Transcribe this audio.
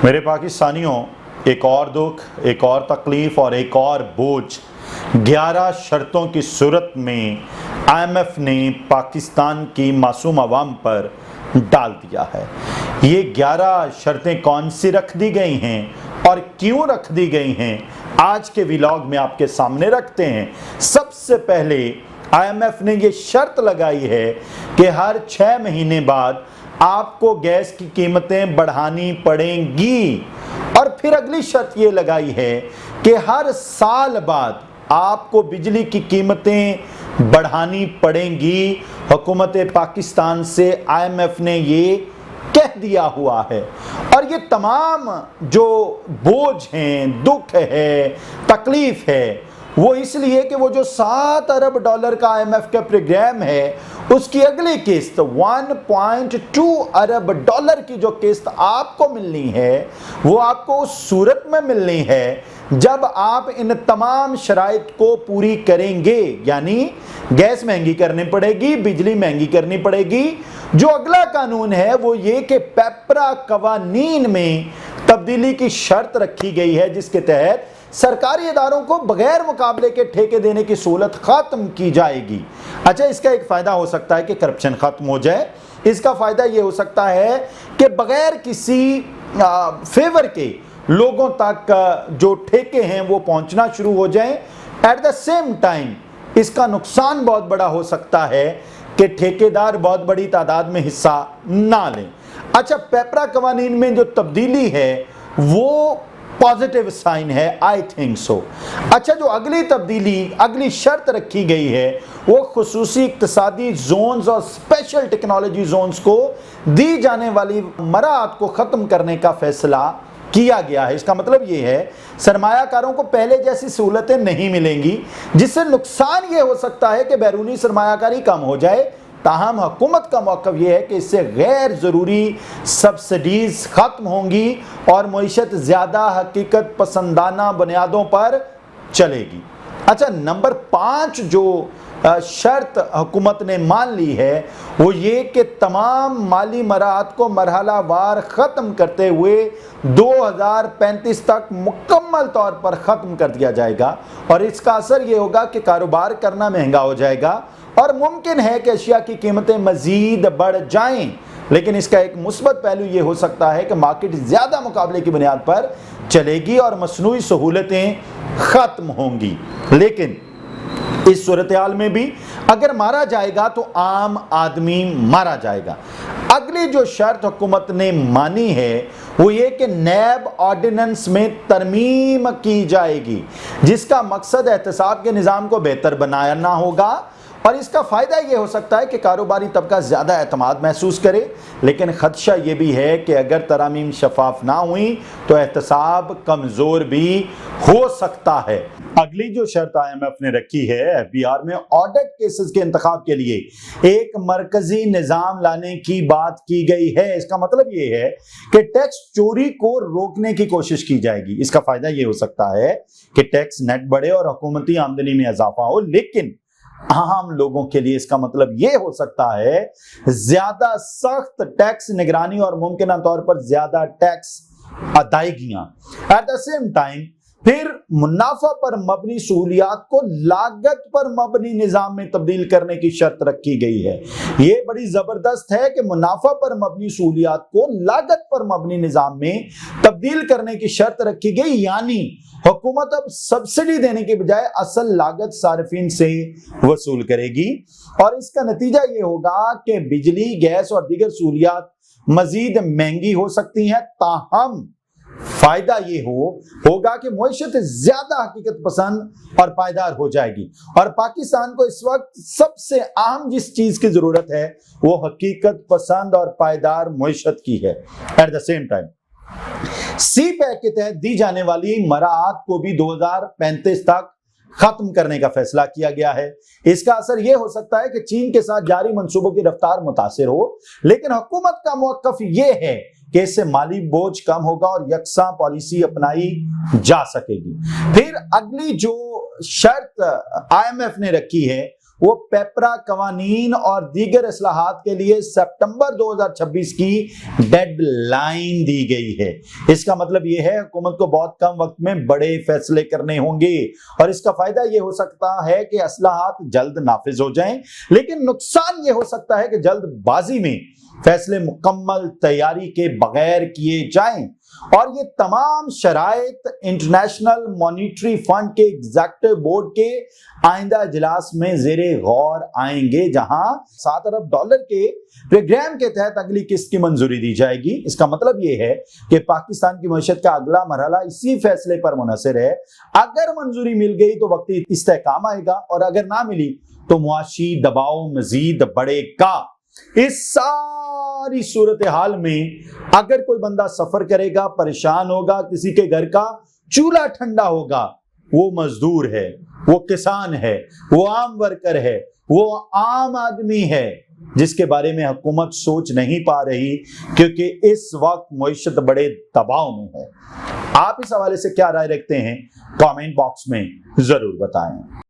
मेरे पाकिस्तानियों, एक और दुख, एक और तकलीफ और एक और बोझ 11 शर्तों की सूरत में IMF ने पाकिस्तान की मासूम अवाम पर डाल दिया है। ये 11 शर्तें कौन सी रख दी गई हैं और क्यों रख दी गई हैं, आज के व्लॉग में आपके सामने रखते हैं। सबसे पहले IMF ने ये शर्त लगाई है कि हर 6 महीने बाद आपको गैस की कीमतें बढ़ानी पड़ेंगी, और फिर अगली शर्त ये लगाई है कि हर साल बाद आपको बिजली की कीमतें बढ़ानी पड़ेंगी। हुकूमत पाकिस्तान से IMF ने ये कह दिया हुआ है। और ये तमाम जो बोझ हैं, दुख है, तकलीफ है, वो इसलिए कि वो जो $7 अरब का IMF का प्रोग्राम है, उसकी अगली किस्त 1.2 अरब की जो किस्त आपको मिलनी है, वो आपको उस सूरत में मिलनी है जब आप इन तमाम शराइत को पूरी करेंगे। यानी गैस महंगी करनी पड़ेगी, बिजली महंगी करनी पड़ेगी। जो अगला कानून है वो ये कि पेपरा कवानीन में तब्दीली की शर्त रखी गई है, जिसके तहत सरकारी इदारों को बगैर मुकाबले के ठेके देने की सहूलत खत्म की जाएगी। अच्छा, इसका एक फायदा हो सकता है कि करप्शन खत्म हो जाए। इसका फायदा ये हो सकता है कि बगैर किसी फेवर के लोगों तक जो ठेके हैं वो पहुंचना शुरू हो जाएं। एट द सेम टाइम इसका नुकसान बहुत बड़ा हो सकता है कि ठेकेदार बहुत बड़ी तादाद में हिस्सा ना लें। अच्छा, पेपरा कवानीन में जो तब्दीली है वो पॉजिटिव साइन है, आई थिंक सो। अच्छा, जो अगली तब्दीली, अगली शर्त रखी गई है वो खुसूसी इक्तसादी जोन्स और स्पेशल टेक्नोलॉजी जोन्स को दी जाने वाली मराहत को ख़त्म करने का फैसला किया गया है। इसका मतलब ये है सरमायाकारों को पहले जैसी सहूलतें नहीं मिलेंगी, जिससे नुकसान ये हो सकता है कि बैरूनी सरमायाकारी कम हो जाए। ताहम हुकूमत का मौक़िफ़ ये है कि इससे गैर ज़रूरी सब्सिडीज़ ख़त्म होंगी और मईशत ज़्यादा हकीकत पसंदाना बुनियादों पर चलेगी। अच्छा, नंबर 5 जो शर्त हुकूमत ने मान ली है वो ये कि तमाम माली मराहत को मरहला वार ख़त्म करते हुए 2035 तक मुकम्मल तौर पर ख़त्म कर दिया जाएगा। और इसका असर ये होगा कि कारोबार करना महंगा हो जाएगा और मुमकिन है कि अशिया की कीमतें मज़ीद बढ़ जाएं। लेकिन इसका एक मुस्बत पहलू ये हो सकता है कि मार्केट ज़्यादा मुकाबले की बुनियाद पर चलेगी और मसनूई सहूलतें ख़त्म होंगी। लेकिन इस सूरत हाल में भी अगर मारा जाएगा तो आम आदमी मारा जाएगा। अगली जो शर्त हुकूमत ने मानी है वो ये कि नैब ऑर्डिनेंस में तरमीम की जाएगी, जिसका मकसद एहतसाब के निज़ाम को बेहतर बनाना होगा। और इसका फ़ायदा ये हो सकता है कि कारोबारी तबका ज़्यादा एतमाद महसूस करे। लेकिन ख़दशा ये भी है कि अगर तरामीम शफाफ ना हुई तो एहतसाब कमज़ोर भी हो सकता है। अगली जो शर्त IMF ने रखी है, FBR में ऑडिट केसेस के इंतखाब के लिए एक मरकजी निज़ाम लाने की बात की गई है। इसका मतलब ये है कि टैक्स चोरी को रोकने की कोशिश की जाएगी। इसका फ़ायदा ये हो सकता है कि टैक्स नेट बढ़े और हुकूमती आमदनी में इजाफा हो। लेकिन आम लोगों के लिए इसका मतलब ये हो सकता है ज्यादा सख्त टैक्स निगरानी और मुमकिन तौर पर ज्यादा टैक्स अदायगियां। एट द सेम टाइम फिर मुनाफा पर मबनी सहूलियात को लागत पर मबनी निज़ाम में तब्दील करने की शर्त रखी गई है। ये बड़ी ज़बरदस्त है कि मुनाफा पर मबनी सहूलियात को लागत पर मबनी निज़ाम में तब्दील करने की शर्त रखी गई। यानी हुकूमत अब सब्सिडी देने के बजाय असल लागत सार्फिन से वसूल करेगी। और इसका नतीजा ये होगा कि बिजली, गैस और दीगर सहूलियात मजीद महंगी हो सकती हैं। ताहम फायदा ये होगा कि मईशत ज्यादा हकीकत पसंद और पायदार हो जाएगी। और पाकिस्तान को इस वक्त सबसे अहम जिस चीज की जरूरत है वो हकीकत पसंद और पायदार मईशत की है। Eight the same time CPEC के तहत दी जाने वाली मराहत को भी 2035 तक खत्म करने का फैसला किया गया है। इसका असर यह हो सकता है कि चीन के साथ जारी मंसूबों की रफ्तार मुतासिर हो, लेकिन हुकूमत का मौक़िफ़ यह है कि इससे माली बोझ कम होगा और यकसा पॉलिसी अपनाई जा सकेगी। फिर अगली जो शर्त IMF ने रखी है وہ پیپرا قوانین اور دیگر اصلاحات کے لیے سپٹمبر 2026 کی ڈیڈ لائن دی گئی ہے۔ اس کا مطلب یہ ہے حکومت کو بہت کم وقت میں بڑے فیصلے کرنے ہوں گے، اور اس کا فائدہ یہ ہو سکتا ہے کہ اصلاحات جلد نافذ ہو جائیں، لیکن نقصان یہ ہو سکتا ہے کہ جلد بازی میں فیصلے مکمل تیاری کے بغیر کیے جائیں، اور یہ تمام شرائط انٹرنیشنل مانیٹری فنڈ کے ایگزیکٹو بورڈ کے آئندہ اجلاس میں زیر غور آئیں گے، جہاں $7 ارب کے پروگرام کے تحت اگلی قسط کی منظوری دی جائے گی۔ اس کا مطلب یہ ہے کہ پاکستان کی معیشت کا اگلا مرحلہ اسی فیصلے پر منحصر ہے۔ اگر منظوری مل گئی تو وقتی استحکام آئے گا، اور اگر نہ ملی تو معاشی دباؤ مزید بڑھے گا۔ اس ساری صورتحال میں اگر کوئی بندہ سفر کرے گا، پریشان ہوگا، کسی کے گھر کا چولہا ٹھنڈا ہوگا، وہ مزدور ہے، وہ کسان ہے، وہ عام ورکر ہے، وہ عام آدمی ہے، جس کے بارے میں حکومت سوچ نہیں پا رہی، کیونکہ اس وقت معیشت بڑے دباؤ میں ہے۔ آپ اس حوالے سے کیا رائے رکھتے ہیں؟ کامنٹ باکس میں ضرور بتائیں۔